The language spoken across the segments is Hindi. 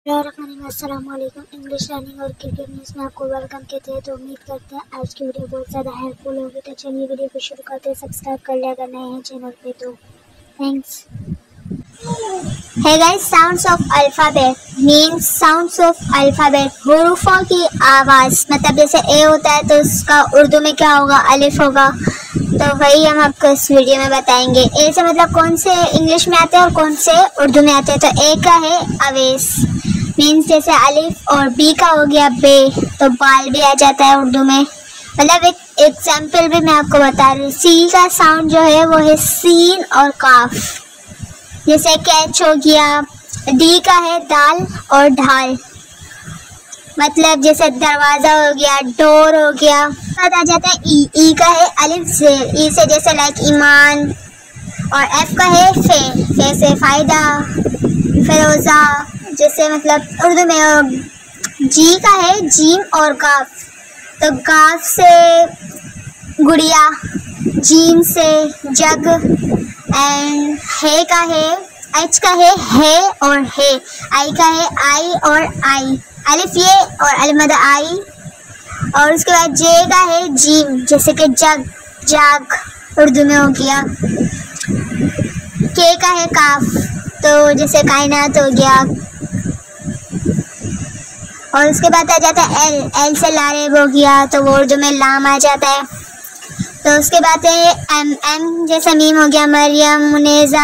अस्सलामुअलैकुम। इंग्लिश लर्निंग और क्रिकेट न्यूज़ में आपको वेलकम कहते हैं। तो उम्मीद करते हैं आज की वीडियो बहुत ज़्यादा हेल्पफुल होगी। तो चलिए वीडियो को शुरू करते हैं। सब्सक्राइब कर लिया अगर नए हैं चैनल पे तो thanks. Hey guys, sounds of alphabet means sounds of alphabet, हुरूफों की आवाज़। मतलब जैसे ए होता है तो उसका उर्दू में क्या होगा, अलिफ होगा। तो वही हम आपको इस वीडियो में बताएंगे। ए से मतलब कौन से इंग्लिश में आते हैं और कौन से उर्दू में आते हैं। तो ए का है अवेस, मीन्स जैसे अलिफ, और बी का हो गया बे, तो बाल भी आ जाता है उर्दू में। मतलब एक एग्जाम्पल भी मैं आपको बता रही हूँ। सी का साउंड जो है वो है सीन और काफ, जैसे कैच हो गया। डी का है दाल और ढाल, मतलब जैसे दरवाज़ा हो गया, डोर हो गया। बाद आ जाता है ई। ई का है अलिफ से, ई से जैसे लाइक ईमान। और एफ का है फे, फे से फ़ायदा, फिरोज़ा, जैसे मतलब उर्दू में। जी का है जीम और गाफ, तो गाफ से गुड़िया, जीम से जग। एंड हे का है, एच का है और हे। आई का है आई और आई, अलिफ ये और अलमद आई। और उसके बाद जे का है जीम, जैसे कि जग, जाग उर्दू में हो गया। के का है काफ, तो जैसे कायनात हो गया। और उसके बाद आ जाता है एल, एल से लारेब हो गया, तो वो उर्दू में लाम आ जाता है। तो उसके बाद है एम, एम जैसा मीम हो गया, मरियम, मुनेजा,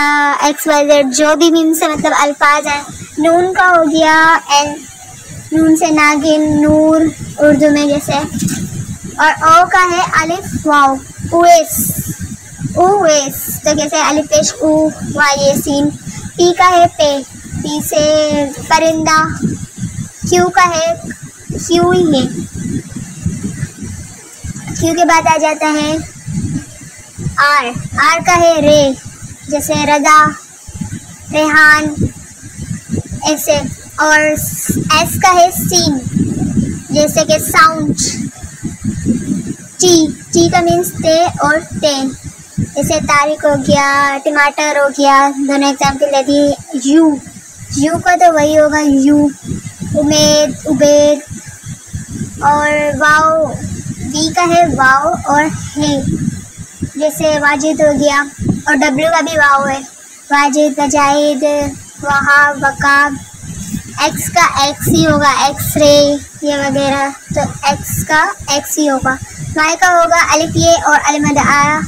एक्स वाई जेड, जो भी मीम से मतलब अल्फाज हैं। नून का हो गया एन, नून से नागिन, नूर उर्दू में जैसे। और ओ का है अलिफ वाव, उवेस, उवेस, तो जैसे अलिफ पेश ऊ वाई सीन। पी का है पे, पी से परिंदा। क्यू का है क्यू ही है। क्यू के बाद आ जाता है आर, आर का है रे, जैसे रजा, रेहान ऐसे। और एस का है सीन, जैसे कि साउंड। टी, टी का मीन्स ते और ते, जैसे तारिक हो गया, टमाटर हो गया, दोनों एग्जाम्पल दे दिए। यू, यू का तो वही होगा यू, उमेद, उबेद। और वाव, वी का है वाव और है, जैसे वाजिद हो गया। और डब्ल्यू का भी वाव है, वाजिद, वजाहिद, वहाब, वकाब। एक्स का एक्स ही होगा, एक्स रे ये वगैरह, तो एक्स का एक्स ही होगा। वाई का होगा अलिफ ये और अलमद आ,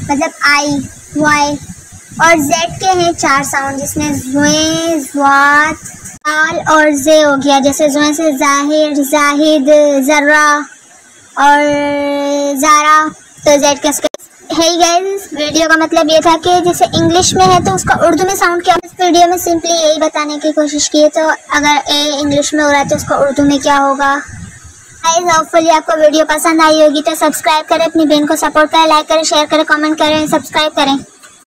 मतलब आई, वाई। और जेड के हैं 4 साउंड, जिसमें ज़ुए, ज़्वात, आल और जे हो गया। जैसे ज़ुए से ज़ाहिर, ज़ाहिद, ज़र्रा और ज़ारा, तो जेड का। हे गाइस, वीडियो का मतलब ये था कि जैसे इंग्लिश में है तो उसका उर्दू में साउंड क्या। इस वीडियो में सिंपली यही बताने की कोशिश की है। तो अगर ए इंग्लिश में हो रहा है तो उसका उर्दू में क्या होगा। गाइस, होपफुली आपको वीडियो पसंद आई होगी। तो सब्सक्राइब करें, अपनी बहन को सपोर्ट करें, लाइक करें, शेयर करें, कमेंट करें, सब्सक्राइब करें।